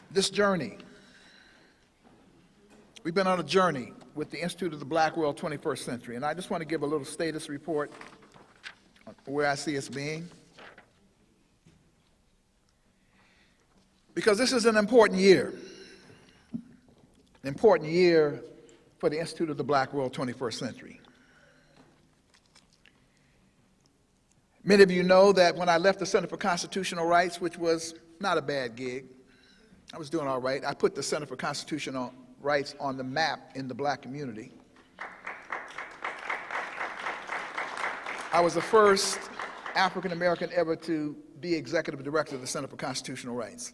This journey, we've been on a journey with the Institute of the Black World 21st Century, and I just want to give a little status report on where I see us being. Because this is an important year for the Institute of the Black World 21st Century. Many of you know that when I left the Center for Constitutional Rights, which was not a bad gig, I was doing all right. I put the Center for Constitutional Rights on the map in the black community. I was the first African American ever to be executive director of the Center for Constitutional Rights.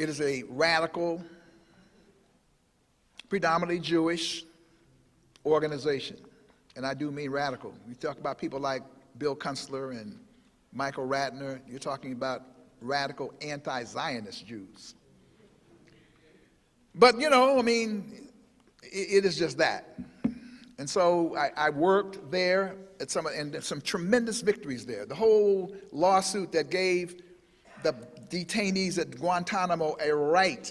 It is a radical, predominantly Jewish organization, and I do mean radical. We talk about people like Bill Kunstler and Michael Ratner. You're talking about radical anti-Zionist Jews. But, you know, I mean, it is just that. And so I worked there at some tremendous victories there. The whole lawsuit that gave the detainees at Guantanamo a right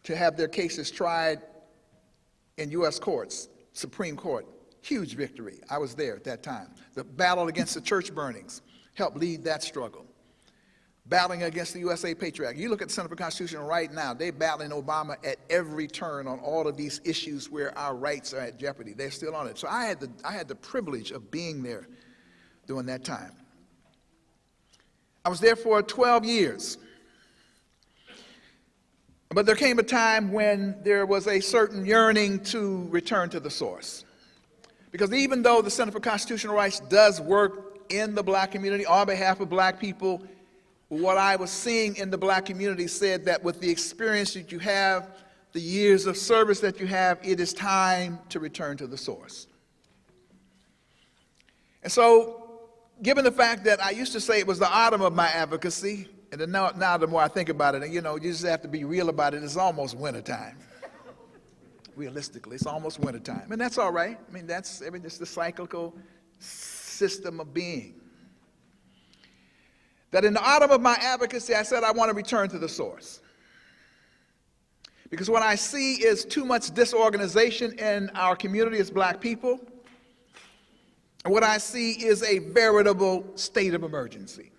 to have their cases tried in U.S. courts, Supreme Court, huge victory. I was there at that time. The battle against the church burnings helped lead that struggle. Battling against the USA Patriot Act. You look at the Center for Constitutional Right now, they're battling Obama at every turn on all of these issues where our rights are at jeopardy. They're still on it. So I had the privilege of being there during that time. I was there for 12 years. But there came a time when there was a certain yearning to return to the source. Because even though the Center for Constitutional Rights does work in the black community on behalf of black people, what I was seeing in the black community said that with the experience that you have, the years of service that you have, it is time to return to the source. And so, given the fact that I used to say it was the autumn of my advocacy, and now the more I think about it, you know, you just have to be real about it, it's almost wintertime. Realistically, it's almost wintertime. And that's all right. I mean, it's the cyclical system of being. That in the autumn of my advocacy, I said I want to return to the source. Because what I see is too much disorganization in our community as black people. And what I see is a veritable state of emergency.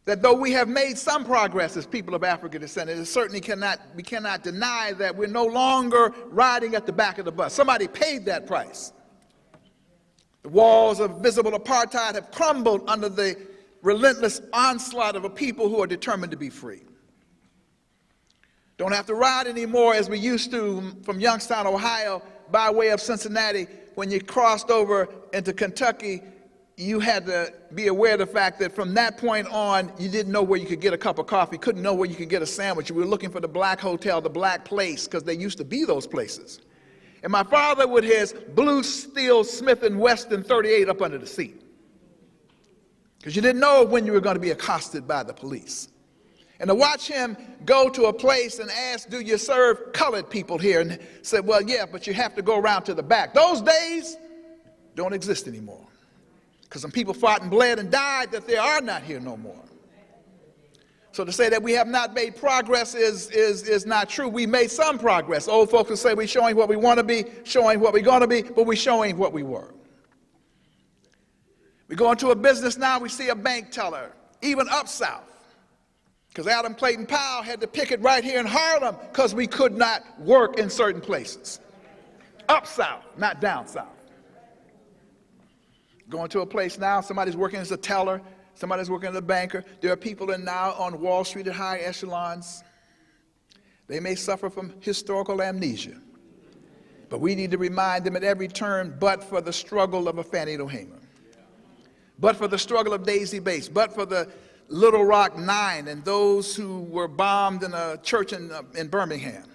That though we have made some progress as people of African descent, we cannot deny that we're no longer riding at the back of the bus. Somebody paid that price. The walls of visible apartheid have crumbled under the relentless onslaught of a people who are determined to be free. Don't have to ride anymore as we used to from Youngstown, Ohio, by way of Cincinnati. When you crossed over into Kentucky, you had to be aware of the fact that from that point on, you didn't know where you could get a cup of coffee, couldn't know where you could get a sandwich. You were looking for the black hotel, the black place, because they used to be those places. And my father with his blue steel Smith & Wesson 38 up under the seat. Because you didn't know when you were going to be accosted by the police. And to watch him go to a place and ask, do you serve colored people here? And said, well, yeah, but you have to go around to the back. Those days don't exist anymore. Because some people fought and bled and died that they are not here no more. So to say that we have not made progress is not true. We made some progress. Old folks will say we're showing what we want to be, showing what we're going to be, but we're showing what we were. We go into a business now, we see a bank teller, even up south. Because Adam Clayton Powell had to picket right here in Harlem because we could not work in certain places. Up south, not down south. Going to a place now, somebody's working as a teller, somebody's working as a banker. There are people now on Wall Street at high echelons. They may suffer from historical amnesia. But we need to remind them at every turn, but for the struggle of a Fannie Lou Hamer, but for the struggle of Daisy Bates, but for the Little Rock Nine and those who were bombed in a church in Birmingham,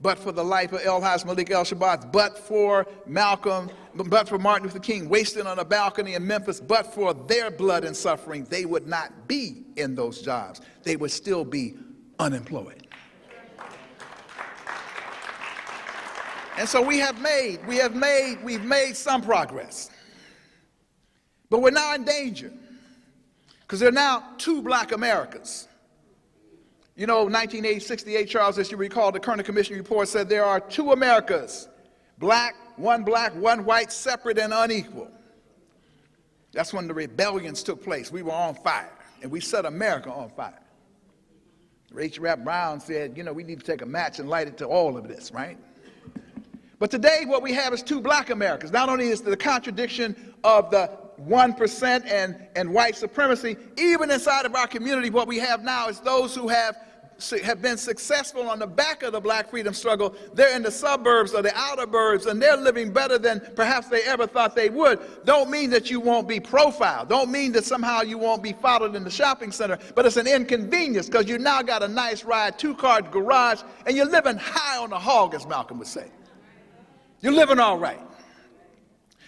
but for the life of El-Haj Malik El-Shabazz, but for Malcolm, but for Martin Luther King wasted on a balcony in Memphis, but for their blood and suffering, they would not be in those jobs. They would still be unemployed. And so we've made some progress. But we're now in danger. Because there are now two black Americas. You know, 1968, Charles, as you recall, the Kerner Commission report said there are two Americas, black, one white, separate and unequal. That's when the rebellions took place. We were on fire, and we set America on fire. H. Rap Brown said, you know, we need to take a match and light it to all of this, right? But today what we have is two black Americas. Not only is the contradiction of the 1% and white supremacy, even inside of our community, what we have now is those who have been successful on the back of the black freedom struggle. They're in the suburbs or the outer burbs, and they're living better than perhaps they ever thought they would. Don't mean that you won't be profiled. Don't mean that somehow you won't be followed in the shopping center, but it's an inconvenience because you now got a nice ride, two-car garage, and you're living high on the hog, as Malcolm would say. You're living all right.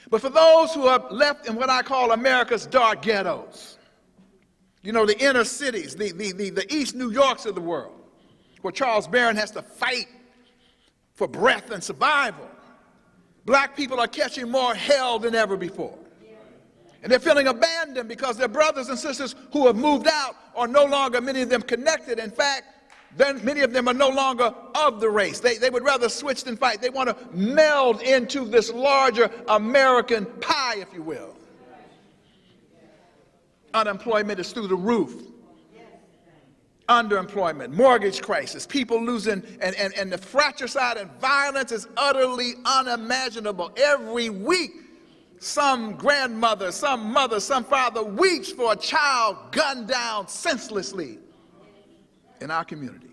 But for those who are left in what I call America's dark ghettos, you know, the inner cities, the East New Yorks of the world, where Charles Barron has to fight for breath and survival, black people are catching more hell than ever before. And they're feeling abandoned because their brothers and sisters who have moved out are no longer, many of them, connected. In fact, then many of them are no longer of the race. They would rather switch than fight. They want to meld into this larger American pie, if you will. Unemployment is through the roof. Underemployment, mortgage crisis, people losing, and the fratricide and violence is utterly unimaginable. Every week, some grandmother, some mother, some father weeps for a child gunned down senselessly in our community.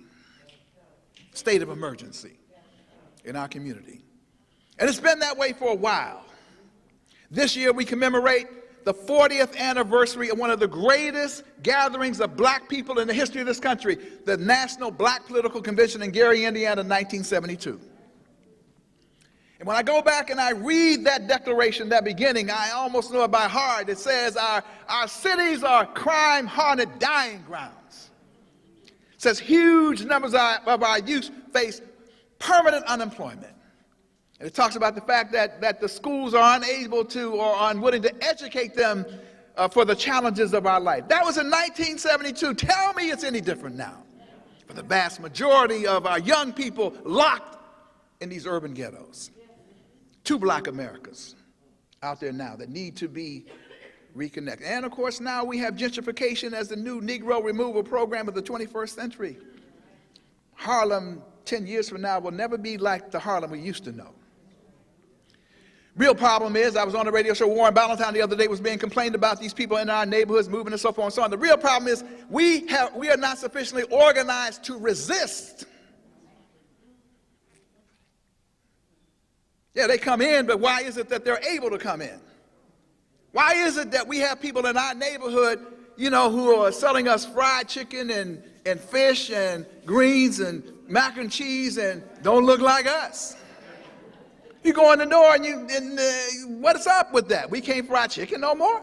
State of emergency in our community. And it's been that way for a while. This year we commemorate the 40th anniversary of one of the greatest gatherings of black people in the history of this country, the National Black Political Convention in Gary, Indiana, 1972. And when I go back and I read that declaration, that beginning, I almost know it by heart. It says, our cities are crime-haunted dying grounds. It says huge numbers of our youth face permanent unemployment. And it talks about the fact that the schools are unable to or unwilling to educate them for the challenges of our life. That was in 1972. Tell me it's any different now. For the vast majority of our young people locked in these urban ghettos. Two black Americas out there now that need to be reconnected. And of course now we have gentrification as the new Negro removal program of the 21st century. Harlem 10 years from now will never be like the Harlem we used to know. Real problem is, I was on the radio show, Warren Ballantyne the other day was being complained about these people in our neighborhoods moving and so forth and so on. The real problem is we are not sufficiently organized to resist. Yeah, they come in, but why is it that they're able to come in? Why is it that we have people in our neighborhood, you know, who are selling us fried chicken and fish and greens and mac and cheese and don't look like us? You go in the door and what's up with that? We can't fry chicken no more?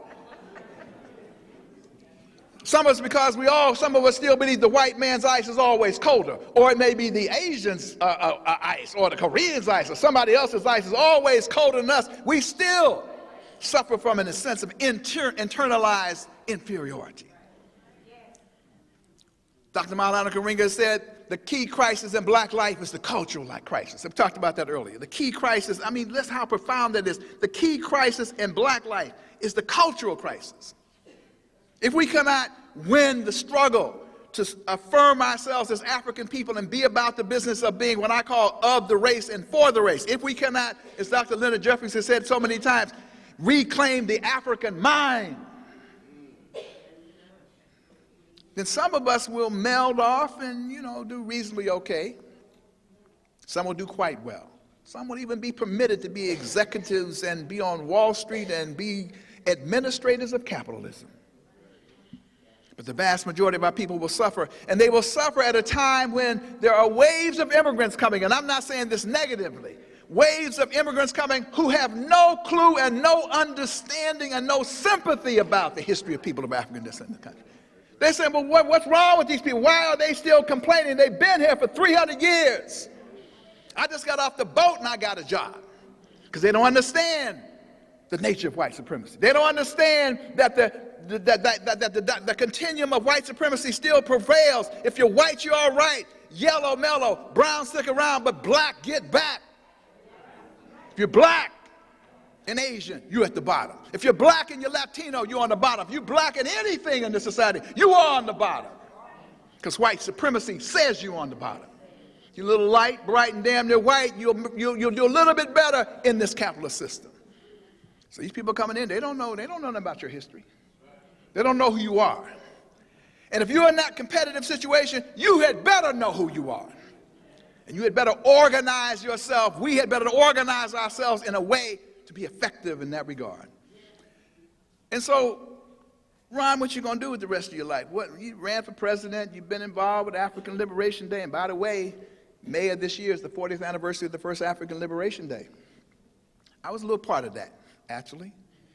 Some of us, because some of us still believe the white man's ice is always colder, or it may be the Asian's ice, or the Korean's ice, or somebody else's ice is always colder than us. We still suffer from a sense of internalized inferiority. Dr. Maulana Karenga said the key crisis in black life is the cultural crisis. I've talked about that earlier. The key crisis, I mean, that's how profound that is. The key crisis in black life is the cultural crisis. If we cannot win the struggle to affirm ourselves as African people and be about the business of being what I call of the race and for the race, if we cannot, as Dr. Leonard Jeffries has said so many times, reclaim the African mind, then some of us will meld off and, you know, do reasonably okay. Some will do quite well. Some will even be permitted to be executives and be on Wall Street and be administrators of capitalism. But the vast majority of our people will suffer, and they will suffer at a time when there are waves of immigrants coming, and I'm not saying this negatively, waves of immigrants coming who have no clue and no understanding and no sympathy about the history of people of African descent in the country. They say, well, what's wrong with these people? Why are they still complaining? They've been here for 300 years. I just got off the boat and I got a job. Because they don't understand the nature of white supremacy. They don't understand that the continuum of white supremacy still prevails. If you're white, you're all right. Yellow, mellow. Brown, stick around. But black, get back. If you're black and Asian, you're at the bottom. If you're black and you're Latino, you're on the bottom. If you're black in anything in this society, you are on the bottom. Because white supremacy says you're on the bottom. You're a little light, bright, and damn near white, you'll do a little bit better in this capitalist system. So these people coming in, they don't know nothing about your history. They don't know who you are. And if you're in that competitive situation, you had better know who you are. And you had better organize yourself. We had better organize ourselves in a way to be effective in that regard. And so, Ron, what you going to do with the rest of your life? You ran for president. You've been involved with African Liberation Day. And by the way, May of this year is the 40th anniversary of the first African Liberation Day. I was a little part of that, actually.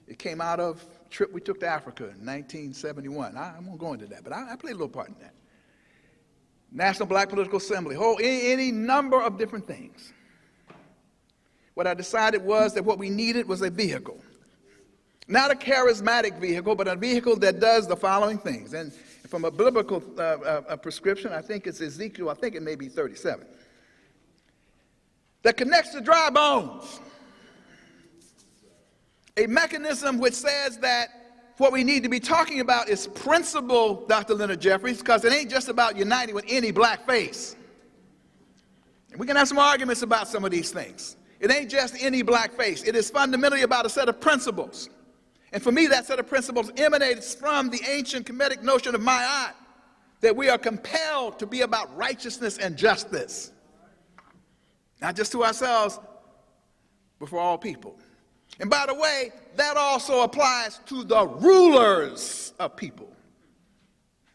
It came out of a trip we took to Africa in 1971. I won't go into that, but I played a little part in that. National Black Political Assembly, any number of different things. What I decided was that what we needed was a vehicle. Not a charismatic vehicle, but a vehicle that does the following things. And from a biblical prescription, I think it's Ezekiel, I think it may be 37. That connects the dry bones. A mechanism which says that what we need to be talking about is principle, Dr. Leonard Jeffries, because it ain't just about uniting with any black face. And we can have some arguments about some of these things. It ain't just any black face. It is fundamentally about a set of principles. And for me, that set of principles emanates from the ancient Kemetic notion of ma'at, that we are compelled to be about righteousness and justice. Not just to ourselves, but for all people. And by the way, that also applies to the rulers of people.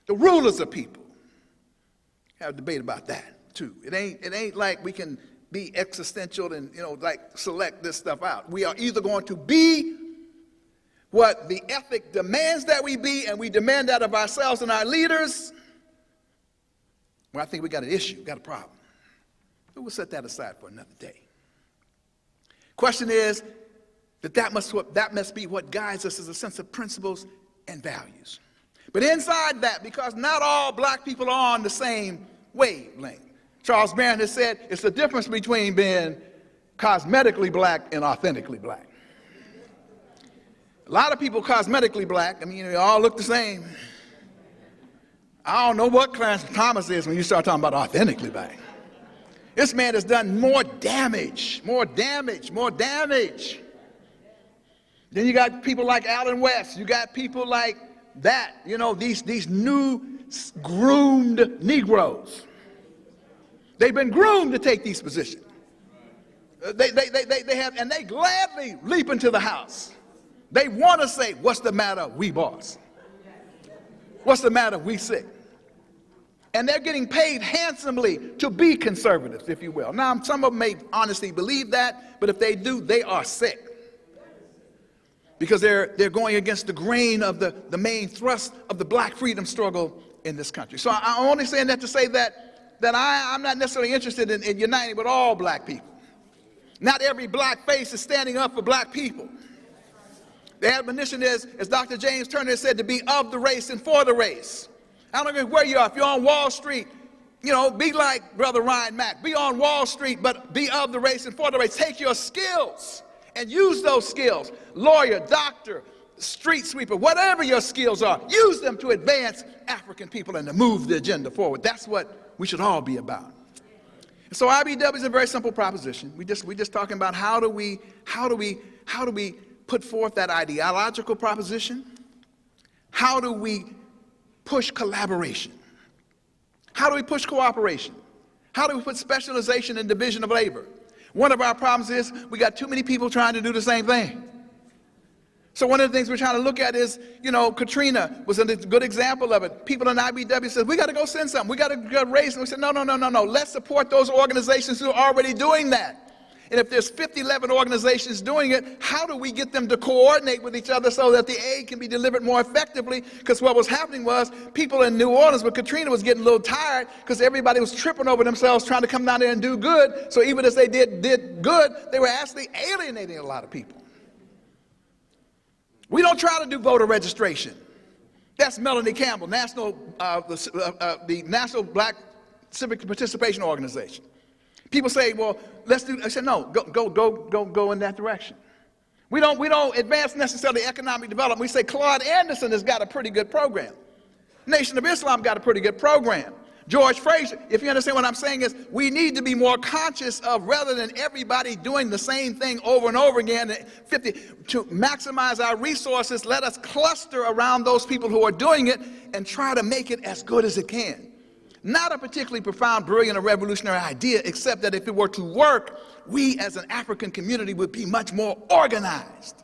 The rulers of people. Have a debate about that, too. It ain't like we can be existential and, like select this stuff out. We are either going to be what the ethic demands that we be, and we demand that of ourselves and our leaders, well, I think we got an issue, got a problem. But we'll set that aside for another day. Question is that must be what guides us as a sense of principles and values. But inside that, because not all black people are on the same wavelength. Charles Barron has said it's the difference between being cosmetically black and authentically black. A lot of people cosmetically black, they all look the same. I don't know what Clarence Thomas is when you start talking about authentically black. This man has done more damage. Then you got people like Allen West. You got people like that, these new groomed Negroes. They've been groomed to take these positions. They have, and they gladly leap into the house. They want to say, what's the matter, we boss? What's the matter, we sick? And they're getting paid handsomely to be conservatives, if you will. Now, some of them may honestly believe that, but if they do, they are sick. Because they're going against the grain of the main thrust of the black freedom struggle in this country. So I'm only saying that to say that I'm not necessarily interested in uniting with all black people. Not every black face is standing up for black people. The admonition is, as Dr. James Turner said, to be of the race and for the race. I don't know where you are. If you're on Wall Street, be like Brother Ryan Mack. Be on Wall Street, but be of the race and for the race. Take your skills and use those skills. Lawyer, doctor, street sweeper, whatever your skills are, use them to advance African people and to move the agenda forward. That's what we should all be about. So IBW is a very simple proposition. We just talking about how do we put forth that ideological proposition? How do we push collaboration? How do we push cooperation? How do we put specialization and division of labor? One of our problems is we got too many people trying to do the same thing. So one of the things we're trying to look at is, Katrina was a good example of it. People in IBW said, we got to go send something. We got to go raise. And we said, no. Let's support those organizations who are already doing that. And if there's 11 organizations doing it, how do we get them to coordinate with each other so that the aid can be delivered more effectively? Because what was happening was people in New Orleans with Katrina was getting a little tired because everybody was tripping over themselves trying to come down there and do good. So even as they did good, they were actually alienating a lot of people. We don't try to do voter registration. That's Melanie Campbell, the National Black Civic Participation Organization. People say, well, let's do, I said, no, go in that direction. We don't advance necessarily economic development. We say Claude Anderson has got a pretty good program. Nation of Islam got a pretty good program. George Fraser, if you understand what I'm saying, is we need to be more conscious of, rather than everybody doing the same thing over and over again, to maximize our resources, let us cluster around those people who are doing it and try to make it as good as it can. Not a particularly profound, brilliant, or revolutionary idea, except that if it were to work, we as an African community would be much more organized.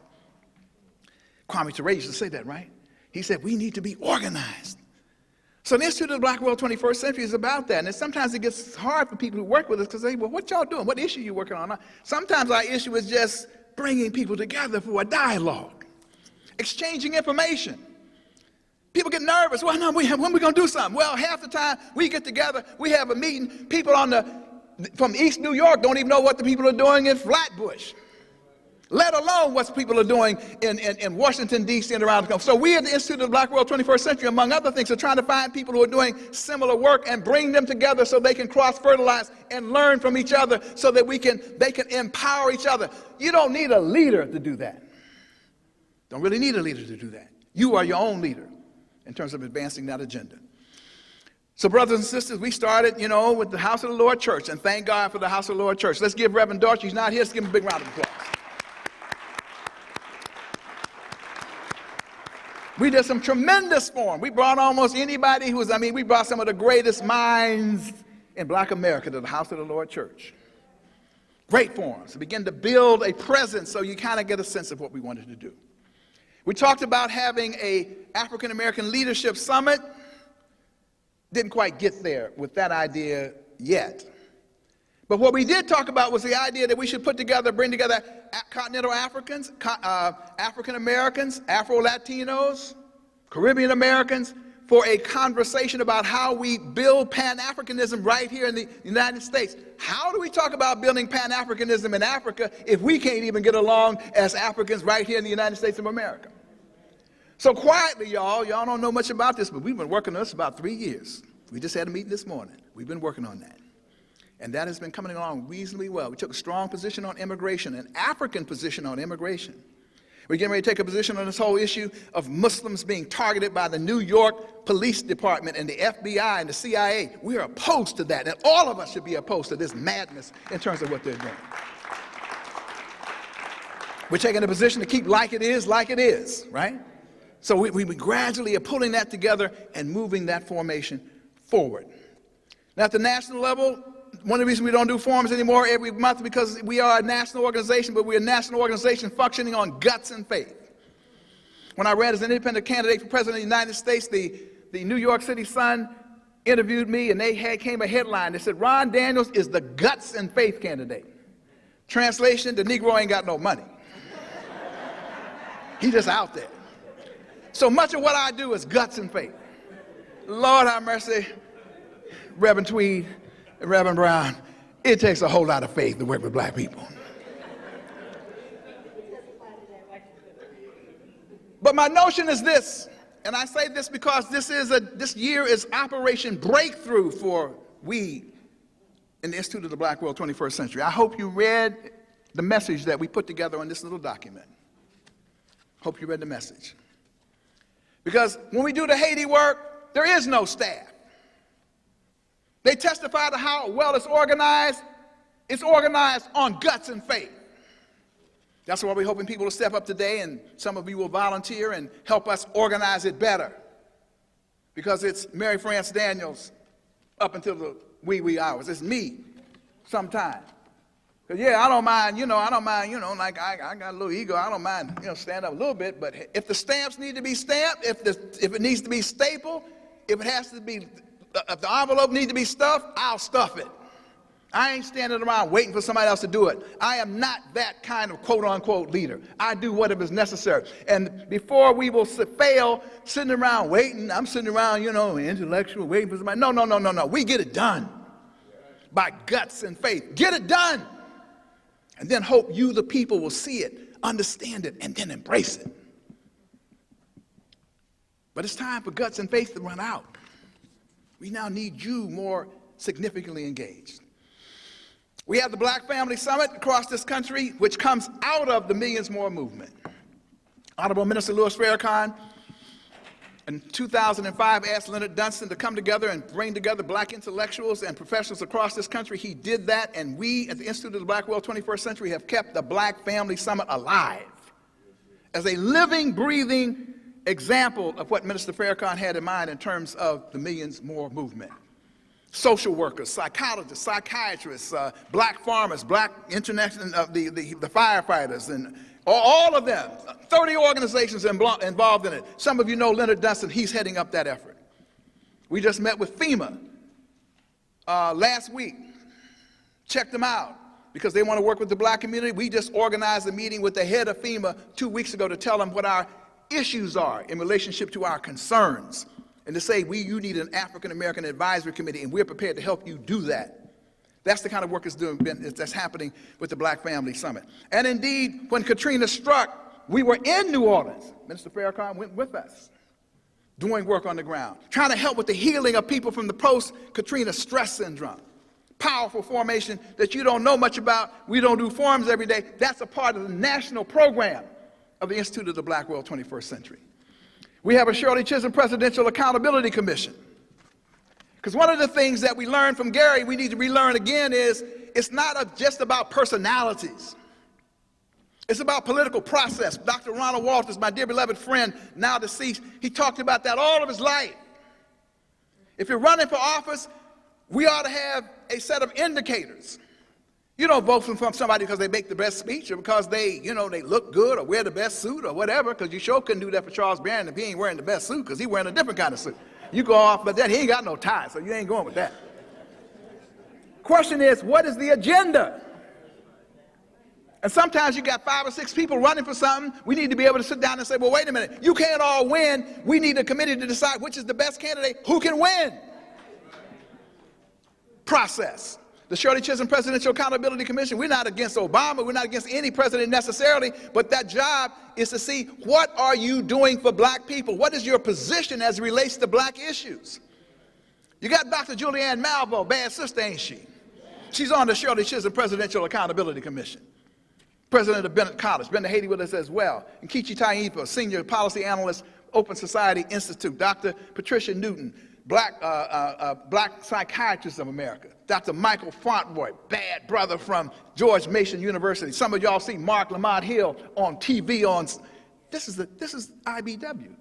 Kwame Ture used to say that, right? He said, we need to be organized. So the Institute of the Black World 21st Century is about that. And sometimes it gets hard for people who work with us because they say, well, what y'all doing? What issue you working on? Sometimes our issue is just bringing people together for a dialogue, exchanging information. People get nervous. Well, no, when are we going to do something? Well, half the time we get together, we have a meeting. People from East New York don't even know what the people are doing in Flatbush, let alone what people are doing in Washington, D.C. and around the country. So we at the Institute of the Black World 21st Century, among other things, are trying to find people who are doing similar work and bring them together so they can cross-fertilize and learn from each other so that they can empower each other. You don't need a leader to do that. Don't really need a leader to do that. You are your own leader in terms of advancing that agenda. So brothers and sisters, we started, with the House of the Lord Church, and thank God for the House of the Lord Church. Let's give Reverend Dortch, he's not here, let's give him a big round of applause. We did some tremendous forum. We brought almost anybody we brought some of the greatest minds in Black America to the House of the Lord Church. Great forums. Begin to build a presence so you kind of get a sense of what we wanted to do. We talked about having a African American Leadership Summit. Didn't quite get there with that idea yet. But what we did talk about was the idea that we should bring together continental Africans, African Americans, Afro-Latinos, Caribbean Americans, for a conversation about how we build Pan-Africanism right here in the United States. How do we talk about building Pan-Africanism in Africa if we can't even get along as Africans right here in the United States of America? So quietly, y'all don't know much about this, but we've been working on this about 3 years. We just had a meeting this morning. We've been working on that. And that has been coming along reasonably well. We took a strong position on immigration, an African position on immigration. We're getting ready to take a position on this whole issue of Muslims being targeted by the New York Police Department and the FBI and the CIA. We are opposed to that, and all of us should be opposed to this madness in terms of what they're doing. We're taking a position to keep like it is, right? So we gradually are pulling that together and moving that formation forward. Now at the national level, one of the reasons we don't do forums anymore every month is because we are a national organization, but we're a national organization functioning on guts and faith. When I ran as an independent candidate for President of the United States, the New York City Sun interviewed me, and came a headline that said, Ron Daniels is the guts and faith candidate. Translation, the Negro ain't got no money. He's just out there. So much of what I do is guts and faith. Lord have mercy, Reverend Tweed, Reverend Brown, it takes a whole lot of faith to work with Black people. But my notion is this, and I say this because this year is Operation Breakthrough for we in the Institute of the Black World 21st Century. I hope you read the message that we put together on this little document. Hope you read the message. Because when we do the Haiti work, there is no staff. They testify to how well it's organized. It's organized on guts and faith. That's why we're hoping people will step up today, and some of you will volunteer and help us organize it better. Because it's Mary France Daniels up until the wee hours. It's me sometimes. Because I don't mind, like I got a little ego. I don't mind, stand up a little bit. But if the stamps need to be stamped, if it needs to be stapled, if the envelope needs to be stuffed, I'll stuff it. I ain't standing around waiting for somebody else to do it. I am not that kind of quote-unquote leader. I do whatever is necessary. And before we will fail sitting around waiting, I'm sitting around, intellectual, waiting for somebody. No. We get it done by guts and faith. Get it done. And then hope you, the people, will see it, understand it, and then embrace it. But it's time for guts and faith to run out. We now need you more significantly engaged. We have the Black Family Summit across this country, which comes out of the Millions More movement. Honorable Minister Louis Farrakhan in 2005 asked Leonard Dunston to come together and bring together black intellectuals and professionals across this country. He did that, and we at the Institute of the Black World 21st Century have kept the Black Family Summit alive as a living, breathing example of what Minister Farrakhan had in mind in terms of the Millions More movement. Social workers, psychologists, psychiatrists, black farmers, black the firefighters, and all of them, 30 organizations involved in it. Some of you know Leonard Dunston, he's heading up that effort. We just met with FEMA last week, checked them out because they want to work with the black community. We just organized a meeting with the head of FEMA 2 weeks ago to tell them what our issues are in relationship to our concerns, and to say, you need an African American advisory committee, and we're prepared to help you do that. That's the kind of work that's happening with the Black Family Summit. And indeed, when Katrina struck, we were in New Orleans. Minister Farrakhan went with us, doing work on the ground, trying to help with the healing of people from the post-Katrina stress syndrome. Powerful formation that you don't know much about. We don't do forums every day. That's a part of the national program of the Institute of the Black World 21st Century. We have a Shirley Chisholm Presidential Accountability Commission. Because one of the things that we learned from Gary, we need to relearn again, is it's not just about personalities. It's about political process. Dr. Ronald Walters, my dear beloved friend, now deceased, he talked about that all of his life. If you're running for office, we ought to have a set of indicators. You don't vote for somebody because they make the best speech or because they look good or wear the best suit or whatever, because you sure couldn't do that for Charles Barron if he ain't wearing the best suit, because he's wearing a different kind of suit. You go off but that, he ain't got no tie, so you ain't going with that. Question is, what is the agenda? And sometimes you got 5 or 6 people running for something. We need to be able to sit down and say, well, wait a minute, you can't all win. We need a committee to decide which is the best candidate, who can win. Process. The Shirley Chisholm Presidential Accountability Commission, we're not against Obama, we're not against any president necessarily, but that job is to see, what are you doing for black people? What is your position as it relates to black issues? You got Dr. Julianne Malveaux, bad sister, ain't she? She's on the Shirley Chisholm Presidential Accountability Commission. President of Bennett College, been to Haiti with us as well. And Nkechi Taiyepa, Senior Policy Analyst, Open Society Institute. Dr. Patricia Newton, Black Psychiatrist of America. Dr. Michael Fauntleroy, bad brother from George Mason University. Some of y'all see Mark Lamont Hill on TV on, this is IBW.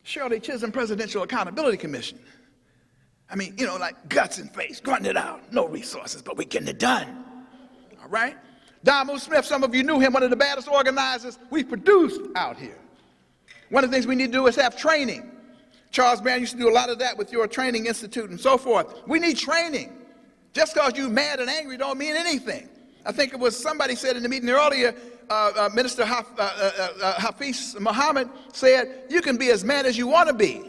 Shirley Chisholm Presidential Accountability Commission. I mean, like guts and face, grunting it out. No resources, but we getting it done. All right? Damu Smith, some of you knew him, one of the baddest organizers we've produced out here. One of the things we need to do is have training. Charles Barron used to do a lot of that with your training institute and so forth. We need training. Just because you're mad and angry don't mean anything. I think it was somebody said in the meeting earlier, Minister Hafiz Muhammad said, you can be as mad as you want to be.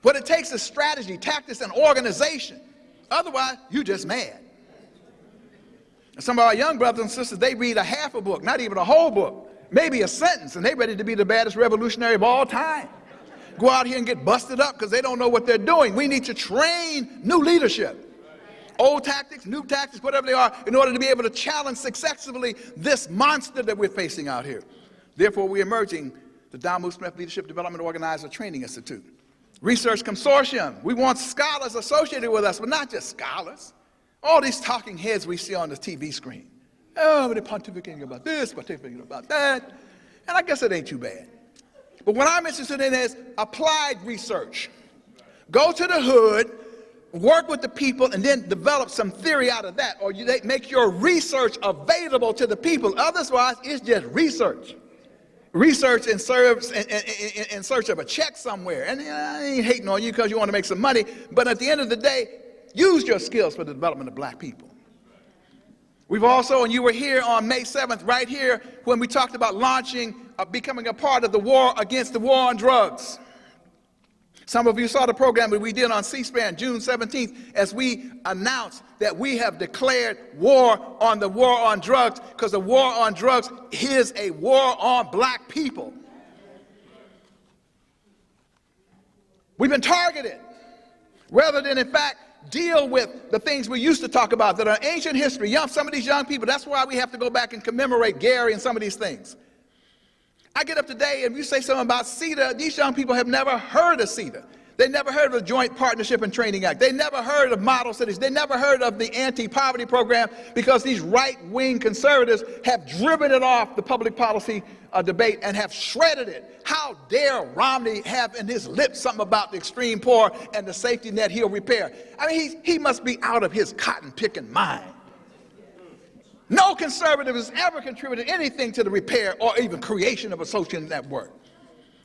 What it takes is strategy, tactics, and organization. Otherwise, you're just mad. And some of our young brothers and sisters, they read a half a book, not even a whole book, maybe a sentence, and they're ready to be the baddest revolutionary of all time. Go out here and get busted up because they don't know what they're doing. We need to train new leadership. Old tactics, new tactics, whatever they are, in order to be able to challenge successfully this monster that we're facing out here. Therefore, we're emerging the Damu Smith Leadership Development Organizer Training Institute. Research Consortium. We want scholars associated with us, but not just scholars. All these talking heads we see on the TV screen. Oh, they're pontificating about this, pontificating about that. And I guess it ain't too bad. But what I'm interested in is applied research. Go to the hood, work with the people, and then develop some theory out of that, or they make your research available to the people. Otherwise, it's just research. Research in search of a check somewhere. And I ain't hating on you because you want to make some money, but at the end of the day, use your skills for the development of black people. We've also, and you were here on May 7th, right here, when we talked about launching, becoming a part of the war against the war on drugs. Some of you saw the program that we did on C-SPAN June 17th as we announced that we have declared war on the war on drugs, because the war on drugs is a war on black people. We've been targeted rather than, in fact, deal with the things we used to talk about that are ancient history. Some of these young people, that's why we have to go back and commemorate Gary and some of these things. I get up today and you say something about CETA, these young people have never heard of CETA. They never heard of the Joint Partnership and Training Act. They never heard of model cities. They never heard of the anti-poverty program because these right-wing conservatives have driven it off the public policy debate and have shredded it. How dare Romney have in his lips something about the extreme poor and the safety net he'll repair? I mean, he must be out of his cotton-picking mind. No conservative has ever contributed anything to the repair or even creation of a social network.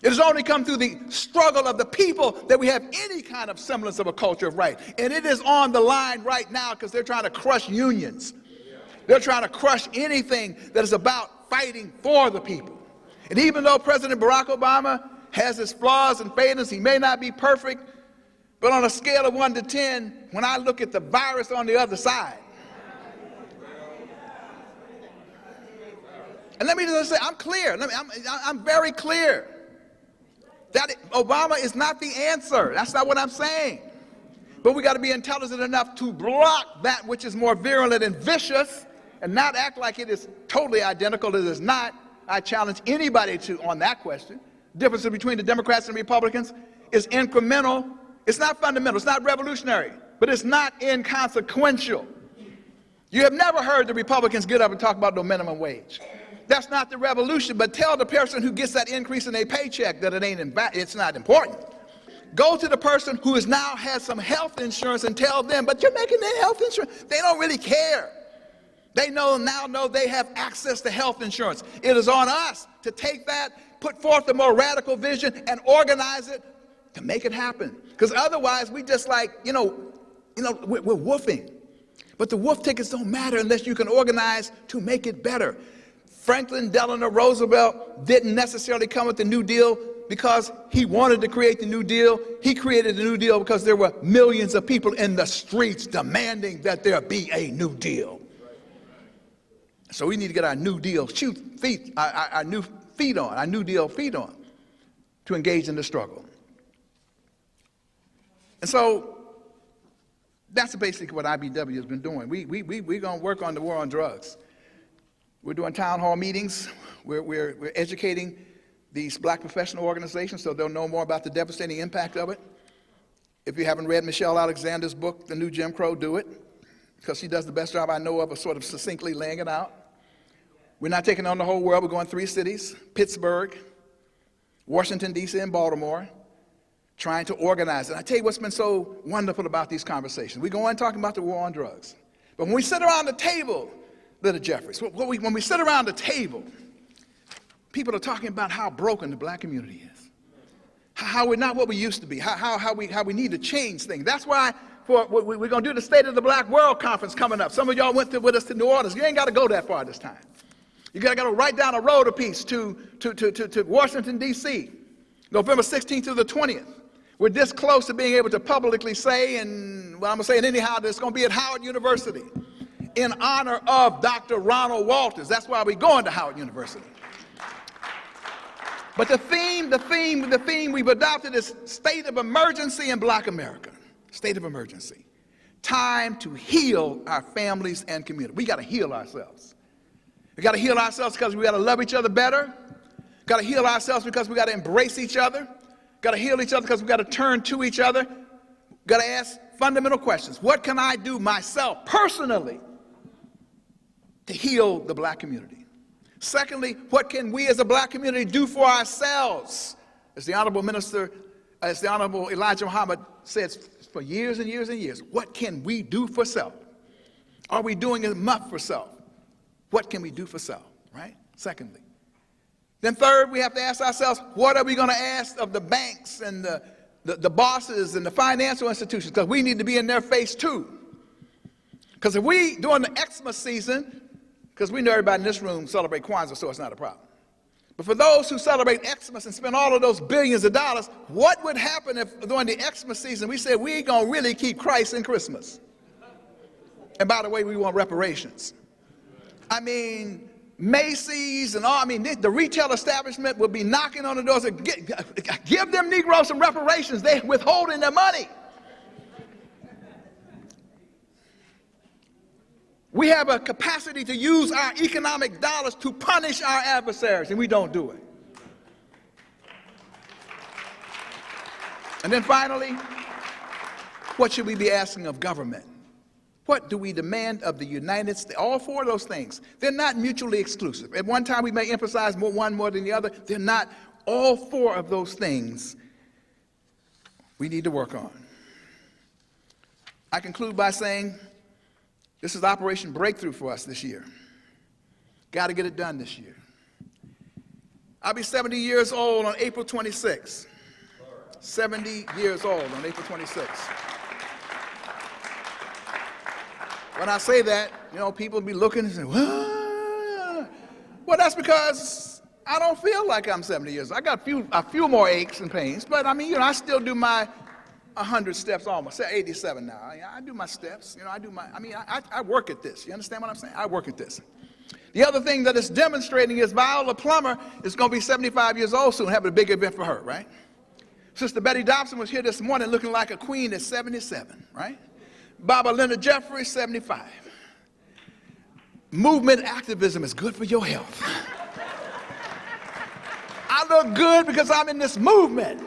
It has only come through the struggle of the people that we have any kind of semblance of a culture of right. And it is on the line right now because they're trying to crush unions. They're trying to crush anything that is about fighting for the people. And even though President Barack Obama has his flaws and failings, he may not be perfect, but on a scale of 1 to 10, when I look at the virus on the other side, and let me just say, I'm clear. I'm very clear. That Obama is not the answer. That's not what I'm saying. But we got to be intelligent enough to block that which is more virulent and vicious and not act like it is totally identical. It is not. I challenge anybody on that question. The difference between the Democrats and Republicans is incremental. It's not fundamental. It's not revolutionary. But it's not inconsequential. You have never heard the Republicans get up and talk about no minimum wage. That's not the revolution, but tell the person who gets that increase in their paycheck that it's not important. Go to the person who has now had some health insurance and tell them, but you're making their health insurance. They don't really care. They now know they have access to health insurance. It is on us to take that, put forth a more radical vision and organize it to make it happen. Because otherwise we just like, we're woofing. But the wolf tickets don't matter unless you can organize to make it better. Franklin Delano Roosevelt didn't necessarily come with the New Deal because he wanted to create the New Deal. He created the New Deal because there were millions of people in the streets demanding that there be a New Deal. So we need to get our New Deal our New Deal feet on to engage in the struggle. And so that's basically what IBW has been doing. We're going to work on the war on drugs. We're doing town hall meetings. We're educating these black professional organizations so they'll know more about the devastating impact of it. If you haven't read Michelle Alexander's book, The New Jim Crow, do it, because she does the best job I know of sort of succinctly laying it out. We're not taking on the whole world. We're going 3 cities, Pittsburgh, Washington, D.C., and Baltimore, trying to organize it. I tell you what's been so wonderful about these conversations. We go on talking about the war on drugs. But when we sit around the table, Little Jeffries, when we sit around the table, people are talking about how broken the black community is, how we're not what we used to be, how we need to change things. That's why we're going to do the State of the Black World Conference coming up. Some of y'all went with us to New Orleans. You ain't got to go that far this time. You got to go right down the road a piece to Washington, D.C., November 16th through the 20th. We're this close to being able to publicly say, and well, I'm going to say it anyhow, that it's going to be at Howard University, in honor of Dr. Ronald Walters. That's why we're going to Howard University. But the theme we've adopted is state of emergency in black America. State of emergency. Time to heal our families and community. We got to heal ourselves. We got to heal ourselves because we got to love each other better. Got to heal ourselves because we got to embrace each other. Got to heal each other because we got to turn to each other. Got to ask fundamental questions. What can I do myself personally to heal the black community? Secondly, what can we as a black community do for ourselves? As the Honorable Elijah Muhammad says for years and years and years, what can we do for self? Are we doing enough for self? What can we do for self, right? Secondly. Then third, we have to ask ourselves, what are we going to ask of the banks and the bosses and the financial institutions? Because we need to be in their face too. Because if we, during the Xmas season, because we know everybody in this room celebrate Kwanzaa, so it's not a problem. But for those who celebrate Xmas and spend all of those billions of dollars, what would happen if during the Xmas season we said we ain't going to really keep Christ in Christmas? And by the way, we want reparations. I mean, Macy's and all, I mean, the retail establishment will be knocking on the doors and give them Negroes some reparations. They're withholding their money. We have a capacity to use our economic dollars to punish our adversaries, and we don't do it. And then finally, what should we be asking of government? What do we demand of the United States? All four of those things, they're not mutually exclusive. At one time we may emphasize one more than the other. They're not. All four of those things we need to work on. I conclude by saying this is Operation Breakthrough for us this year. Got to get it done this year. I'll be 70 years old on April 26th. 70 years old on April 26th. When I say that, you know, people be looking and saying, well, that's because I don't feel like I'm 70 years old. I got a few more aches and pains, but I mean, you know, I still do my 100 steps almost, 87 now. I do my steps, you know, I work at this. You understand what I'm saying? I work at this. The other thing that it's demonstrating is Viola Plummer is going to be 75 years old soon, having a big event for her, right? Sister Betty Dobson was here this morning looking like a queen at 77, right? Baba Linda Jeffries, 75. Movement activism is good for your health. I look good because I'm in this movement.